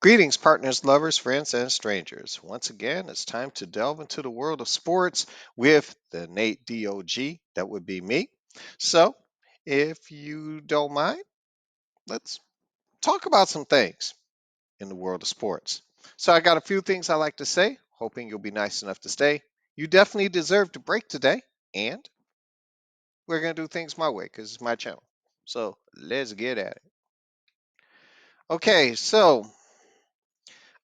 Greetings, partners, lovers, friends, and strangers. Once again, it's time to delve into the world of sports with the Nate DOG. That would be me. So, if you don't mind, let's talk about some things in the world of sports. So, I got a few things I like to say, hoping you'll be nice enough to stay. You definitely deserve to break today, and we're going to do things my way because it's my channel. So, let's get at it. Okay,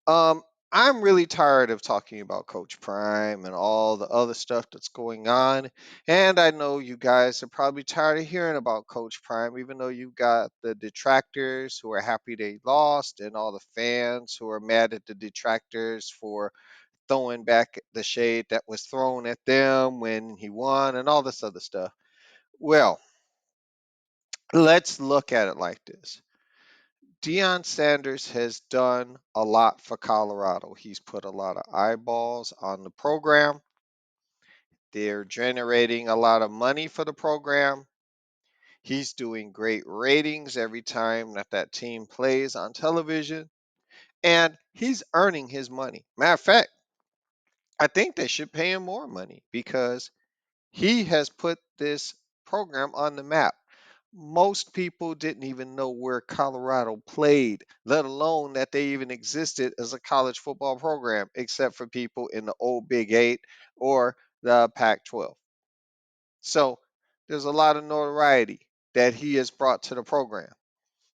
Um, I'm really tired of talking about Coach Prime and all the other stuff that's going on. And I know you guys are probably tired of hearing about Coach Prime, even though you've got the detractors who are happy they lost, and all the fans who are mad at the detractors for throwing back the shade that was thrown at them when he won, and all this other stuff. Well, let's look at it like this. Deion Sanders has done a lot for Colorado. He's put a lot of eyeballs on the program. They're generating a lot of money for the program. He's doing great ratings every time that team plays on television, and he's earning his money. Matter of fact, I think they should pay him more money because he has put this program on the map. Most people didn't even know where Colorado played, let alone that they even existed as a college football program, except for people in the old Big Eight or the Pac 12. So there's a lot of notoriety that he has brought to the program.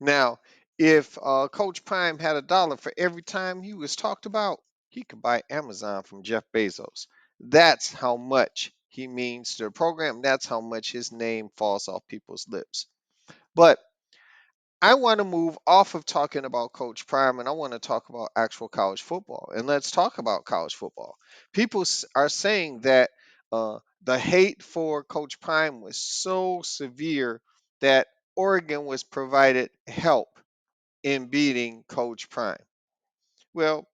Now, if Coach Prime had a dollar for every time he was talked about, he could buy Amazon from Jeff Bezos. That's how much he means to the program. That's how much his name falls off people's lips. But I want to move off of talking about Coach Prime and I want to talk about actual college football. And let's talk about college football. People are saying that the hate for Coach Prime was so severe that Oregon was provided help in beating Coach Prime. Well,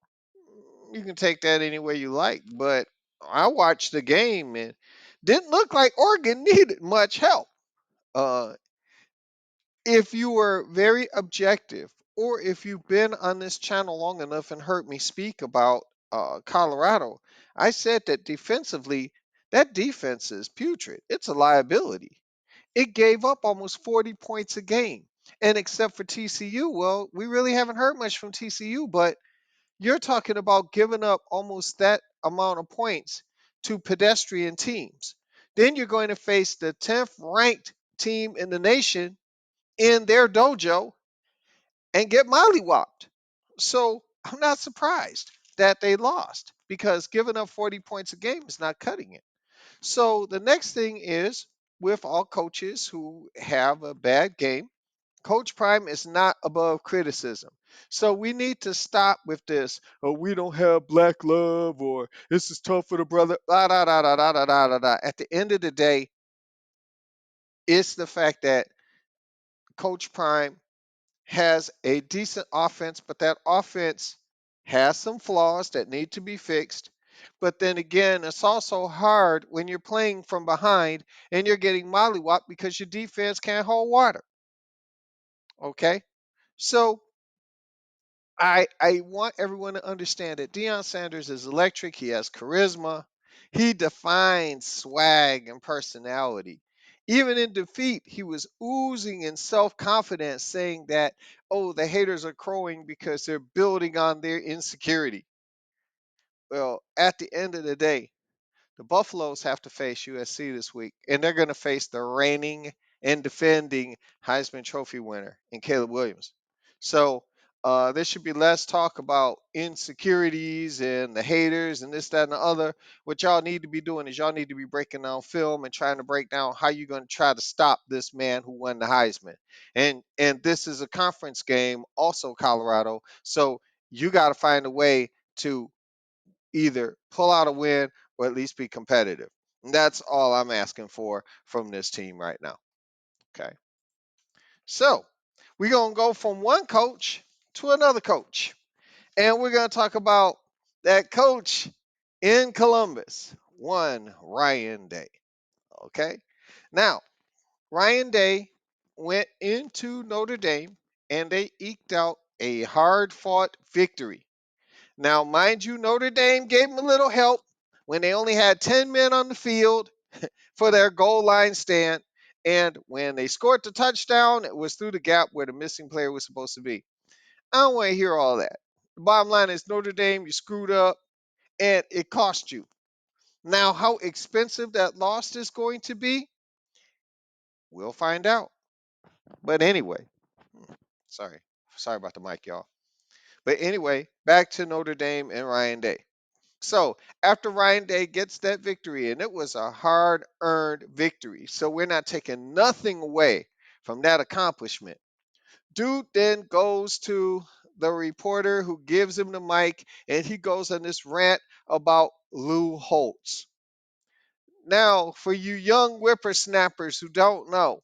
you can take that any way you like, but I watched the game and didn't look like Oregon needed much help. Uh, if you were very objective, or if you've been on this channel long enough and heard me speak about Colorado, I said that defensively, that defense is putrid. It's a liability. It gave up almost 40 points a game. And except for TCU, well, we really haven't heard much from TCU, but you're talking about giving up almost that amount of points to pedestrian teams. Then you're going to face the 10th ranked team in the nation in their dojo and get mollywopped. So I'm not surprised that they lost because giving up 40 points a game is not cutting it. So the next thing is with all coaches who have a bad game, Coach Prime is not above criticism. So we need to stop with this. Oh, we don't have black love, or this is tough for the brother. Da, da, da, da, da, da, da, da, da. At the end of the day, it's the fact that Coach Prime has a decent offense, but that offense has some flaws that need to be fixed. But then again, it's also hard when you're playing from behind and you're getting mollywopped because your defense can't hold water. Okay? So I want everyone to understand that Deion Sanders is electric. He has charisma. He defines swag and personality. Even in defeat, he was oozing in self confidence, saying that, oh, the haters are crowing because they're building on their insecurity. Well, at the end of the day, the Buffaloes have to face USC this week, and they're going to face the reigning and defending Heisman Trophy winner in Caleb Williams. So there should be less talk about insecurities and the haters and this, that, and the other. What y'all need to be doing is y'all need to be breaking down film and trying to break down how you're going to try to stop this man who won the Heisman. And this is a conference game, also Colorado. So you got to find a way to either pull out a win or at least be competitive. And that's all I'm asking for from this team right now. Okay. So we're going to go from one coach to another coach. And we're going to talk about that coach in Columbus, one Ryan Day. Okay. Now, Ryan Day went into Notre Dame and they eked out a hard fought victory. Now, mind you, Notre Dame gave them a little help when they only had 10 men on the field for their goal line stand. And when they scored the touchdown, it was through the gap where the missing player was supposed to be. I don't want to hear all that. The bottom line is Notre Dame, you screwed up and it cost you. Now, how expensive that loss is going to be, we'll find out. But anyway, sorry. Sorry about the mic, y'all. But anyway, back to Notre Dame and Ryan Day. So after Ryan Day gets that victory, and it was a hard earned victory, so we're not taking nothing away from that accomplishment. Dude then goes to the reporter who gives him the mic, and he goes on this rant about Lou Holtz. Now, for you young whippersnappers who don't know,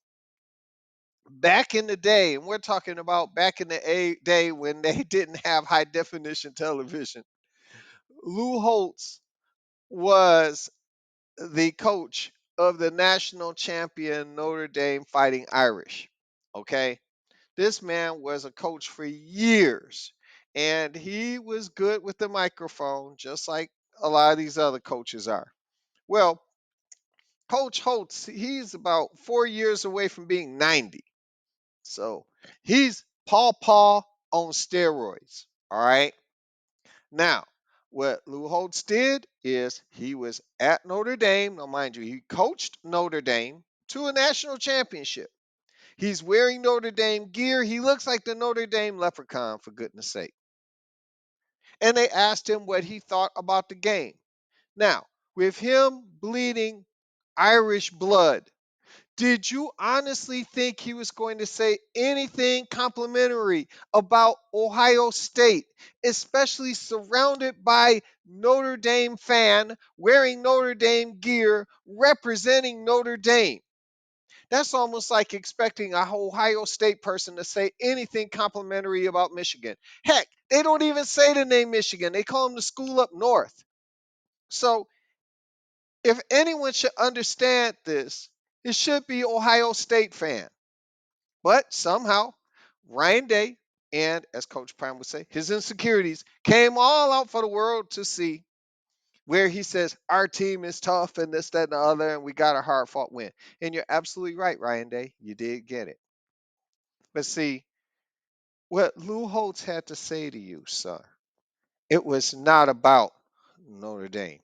back in the day, and we're talking about back in the day when they didn't have high definition television, Lou Holtz was the coach of the national champion Notre Dame Fighting Irish. Okay. This man was a coach for years and he was good with the microphone, just like a lot of these other coaches are. Well, Coach Holtz, he's about 4 years away from being 90. So he's Paw on steroids. All right. Now, what Lou Holtz did is he was at Notre Dame. Now, mind you, he coached Notre Dame to a national championship. He's wearing Notre Dame gear. He looks like the Notre Dame leprechaun, for goodness sake. And they asked him what he thought about the game. Now, with him bleeding Irish blood, did you honestly think he was going to say anything complimentary about Ohio State, especially surrounded by Notre Dame fan wearing Notre Dame gear representing Notre Dame? That's almost like expecting a Ohio State person to say anything complimentary about Michigan. Heck, they don't even say the name Michigan. They call them the school up north. So if anyone should understand this, it should be Ohio State fan. But somehow, Ryan Day and, as Coach Prime would say, his insecurities came all out for the world to see, where he says, our team is tough and this, that, and the other, and we got a hard fought win. And you're absolutely right, Ryan Day. You did get it. But see, what Lou Holtz had to say to you, sir, it was not about Notre Dame.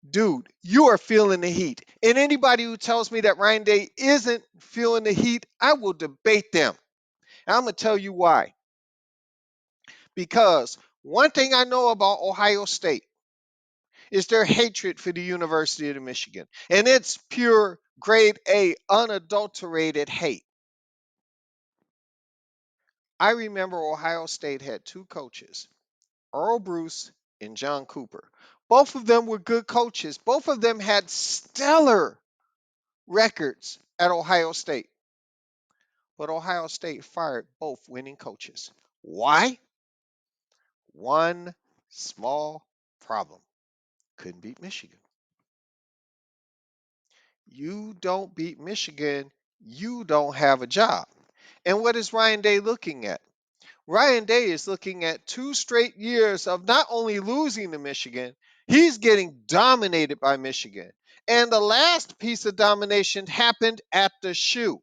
Dude, you are feeling the heat. And anybody who tells me that Ryan Day isn't feeling the heat, I will debate them. And I'm going to tell you why. Because one thing I know about Ohio State is their hatred for the University of Michigan. And it's pure grade A, unadulterated hate. I remember Ohio State had two coaches, Earl Bruce and John Cooper. Both of them were good coaches. Both of them had stellar records at Ohio State. But Ohio State fired both winning coaches. Why? One small problem: couldn't beat Michigan. You don't beat Michigan, you don't have a job. And what is Ryan Day looking at? Ryan Day is looking at 2 straight years of not only losing to Michigan, he's getting dominated by Michigan. And the last piece of domination happened at the shoe.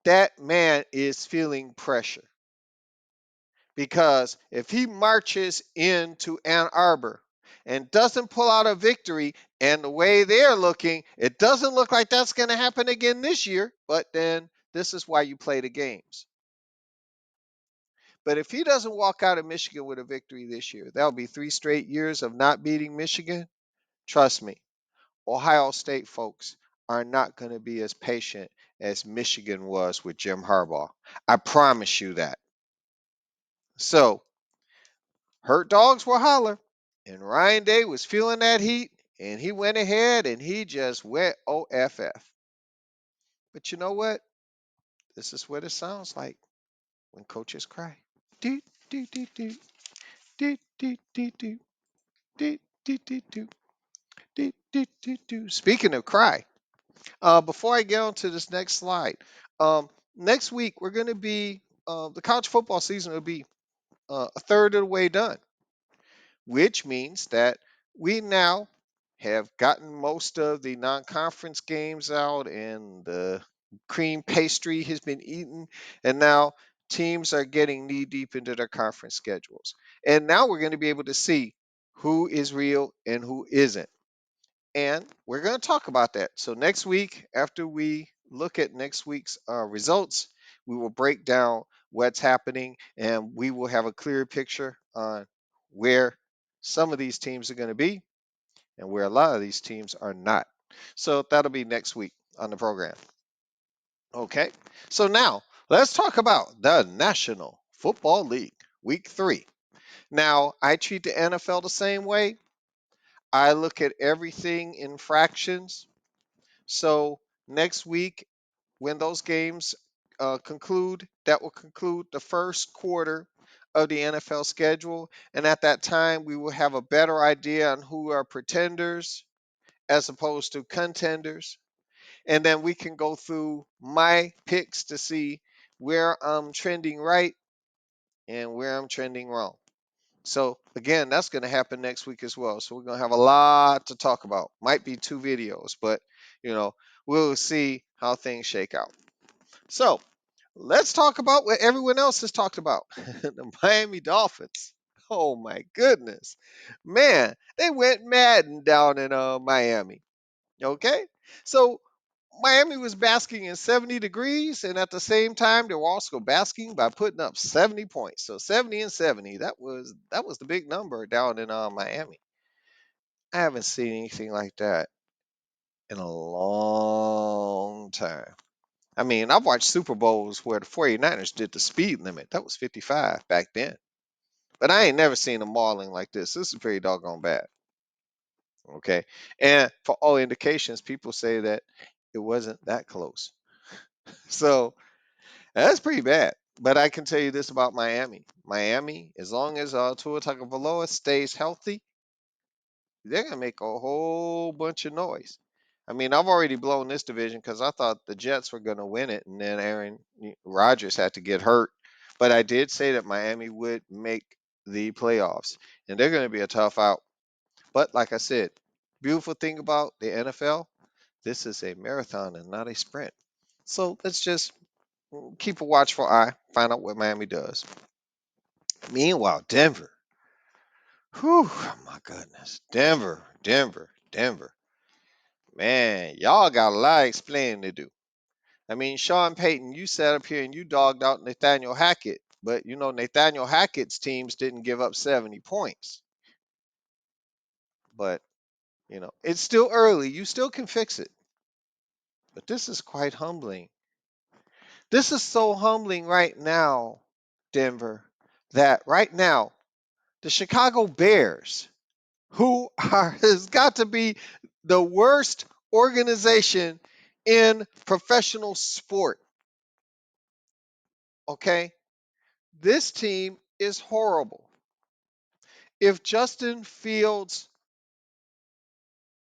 That man is feeling pressure because if he marches into Ann Arbor and doesn't pull out a victory, and the way they're looking, it doesn't look like that's going to happen again this year, but then this is why you play the games. But if he doesn't walk out of Michigan with a victory this year, that'll be 3 straight years of not beating Michigan. Trust me, Ohio State folks are not going to be as patient as Michigan was with Jim Harbaugh. I promise you that. So, hurt dogs will holler. And Ryan Day was feeling that heat, and he went ahead and he just went OFF. But you know what? This is what it sounds like when coaches cry. Do, do, do, do, do, do, do, do, do, do, do, do, do, do, do, do. Speaking of cry, before I get on to this next slide, um, next week we're going to be the college football season will be a third of the way done, which means that we now have gotten most of the non-conference games out and the cream pastry has been eaten, and now teams are getting knee deep into their conference schedules, and now we're going to be able to see who is real and who isn't, and we're going to talk about that. So next week, after we look at next week's results, we will break down what's happening, and we will have a clear picture on where some of these teams are going to be and where a lot of these teams are not. So that'll be next week on the program. Okay. So now let's talk about the National Football League, Week 3. Now, I treat the NFL the same way. I look at everything in fractions. So next week, when those games conclude, that will conclude the first quarter of the NFL schedule. And at that time, we will have a better idea on who are pretenders as opposed to contenders. And then we can go through my picks to see where I'm trending right and where I'm trending wrong. So again, that's going to happen next week as well. So we're going to have a lot to talk about. Might be 2 videos, but you know, we'll see how things shake out. So let's talk about what everyone else has talked about. The Miami Dolphins. Oh my goodness. Man, they went Madden down in Miami. Okay? So Miami was basking in 70 degrees, and at the same time, they were also basking by putting up 70 points. So 70 and 70, that was the big number down in Miami. I haven't seen anything like that in a long time. I mean, I've watched Super Bowls where the 49ers did the speed limit. That was 55 back then. But I ain't never seen a mauling like this. This is pretty doggone bad. Okay. And for all indications, people say that it wasn't that close. So that's pretty bad. But I can tell you this about Miami. Miami, as long as Tua Tagovailoa stays healthy, they're gonna make a whole bunch of noise. I mean, I've already blown this division because I thought the Jets were gonna win it, and then Aaron Rodgers had to get hurt. But I did say that Miami would make the playoffs, and they're gonna be a tough out. But like I said, beautiful thing about the NFL, this is a marathon and not a sprint. So let's just keep a watchful eye, find out what Miami does. Meanwhile, Denver. Whew, my goodness. Denver. Man, y'all got a lot of explaining to do. I mean, Sean Payton, you sat up here and you dogged out Nathaniel Hackett, but you know, Nathaniel Hackett's teams didn't give up 70 points. But, you know, it's still early. You still can fix it. But this is quite humbling. This is so humbling right now, Denver, that right now, the Chicago Bears, who are has got to be the worst organization in professional sport. Okay? This team is horrible. If Justin Fields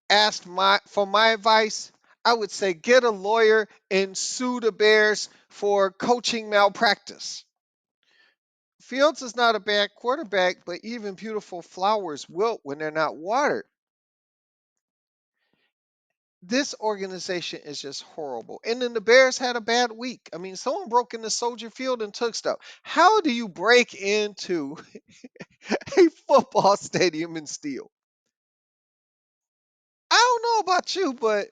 asked for my advice, I would say get a lawyer and sue the Bears for coaching malpractice. Fields is not a bad quarterback, but even beautiful flowers wilt when they're not watered. This organization is just horrible. And then the Bears had a bad week. I mean, someone broke into Soldier Field and took stuff. How do you break into a football stadium and steal? I don't know about you, but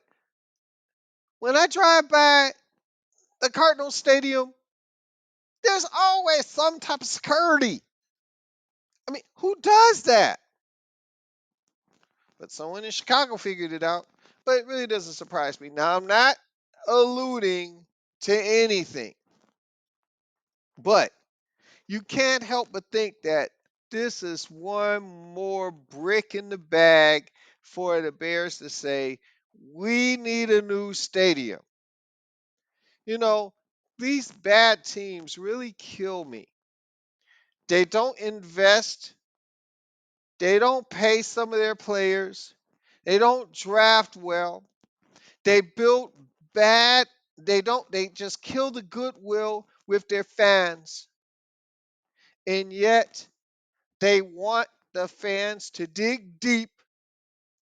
when I drive by the Cardinals Stadium, there's always some type of security. I mean, who does that? But someone in Chicago figured it out. But it really doesn't surprise me. Now, I'm not alluding to anything, but you can't help but think that this is one more brick in the bag for the Bears to say, we need a new stadium. You know, these bad teams really kill me. They don't invest, they don't pay some of their players, they don't draft well, they built bad They just kill the goodwill with their fans, and yet they want the fans to dig deep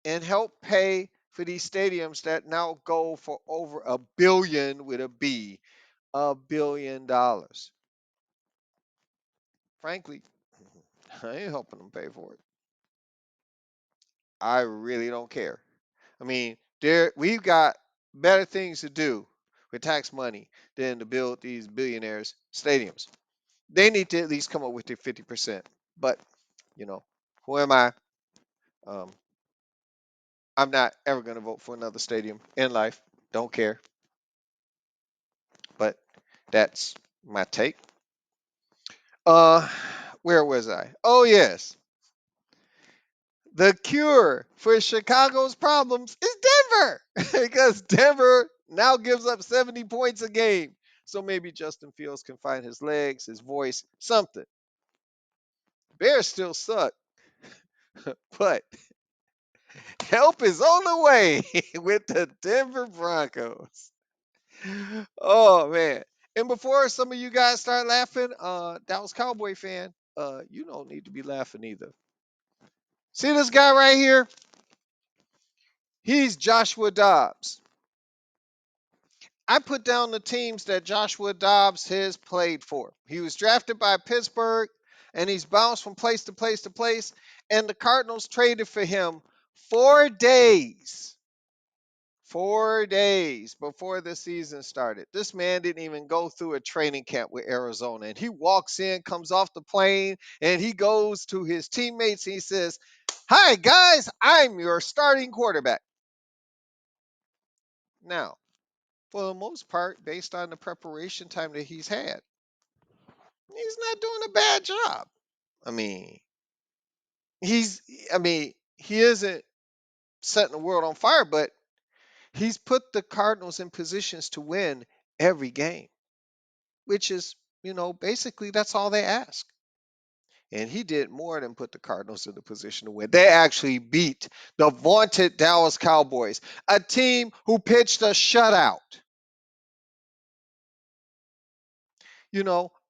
and help pay for these stadiums that now go for over $1 billion with a B, $1 billion. Frankly, I ain't helping them pay for it. I really don't care. I mean, we've got better things to do with tax money than to build these billionaires stadiums. They need to at least come up with their 50%. But, you know, who am I? Um, I'm not ever going to vote for another stadium in life. Don't care. But that's my take. Uh, where was I? Oh, yes. The cure for Chicago's problems is Denver because Denver now gives up 70 points a game. So maybe Justin Fields can find his legs, his voice, something. Bears still suck, but help is on the way with the Denver Broncos. Oh man. And before some of you guys start laughing, Dallas Cowboy fan, you don't need to be laughing either. See this guy right here? He's Joshua Dobbs. I put down the teams that Joshua Dobbs has played for. He was drafted by Pittsburgh and he's bounced from place to place to place. And the Cardinals traded for him 4 days. 4 days before the season started. This man didn't even go through a training camp with Arizona. And he walks in, comes off the plane, and he goes to his teammates and he says, "Hi, guys, I'm your starting quarterback." Now, for the most part, based on the preparation time that he's had, he's not doing a bad job. I mean, he's I mean, he isn't setting the world on fire, but he's put the Cardinals in positions to win every game, which is, basically that's all they ask. And he did more than put the Cardinals in the position to win. They actually beat the vaunted Dallas Cowboys, a team who pitched a shutout.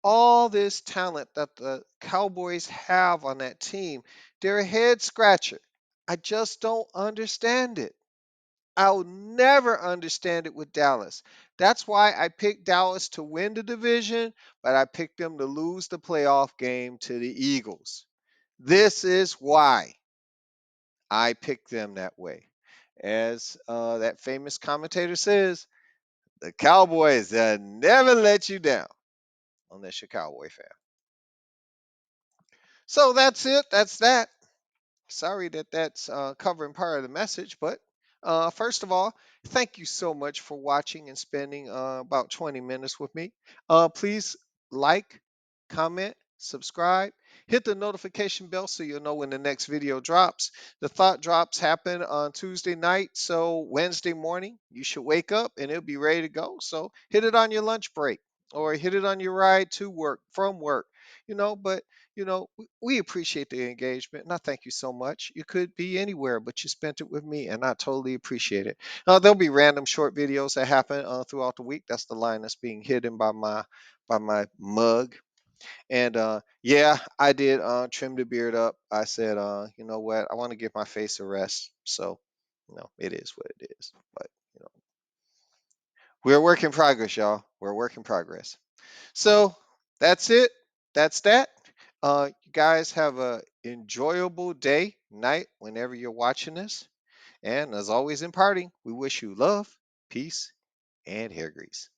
All this talent that the Cowboys have on that team, they're a head scratcher. I just don't understand it. I'll never understand it with Dallas. That's why I picked Dallas to win the division, but I picked them to lose the playoff game to the Eagles. This is why I picked them that way. As that famous commentator says, the Cowboys never let you down unless you're a Cowboy fan. So that's it. That's that. Sorry that that's covering part of the message, but first of all, thank you so much for watching and spending about 20 minutes with me. Please like, comment, subscribe, hit the notification bell so you'll know when the next video drops. The thought drops happen on Tuesday night, so Wednesday morning you should wake up and it'll be ready to go. So hit it on your lunch break or hit it on your ride to work, from work, but we appreciate the engagement, and I thank you so much. You could be anywhere, but you spent it with me, and I totally appreciate it. There'll be random short videos that happen throughout the week. That's the line that's being hidden by my mug. And yeah, I did trim the beard up. I said, you know what? I want to give my face a rest. So, it is what it is. But you know, we're a work in progress, y'all. We're a work in progress. So that's it. That's that. You guys have a enjoyable day, night, whenever you're watching this. And as always in parting, we wish you love, peace, and hair grease.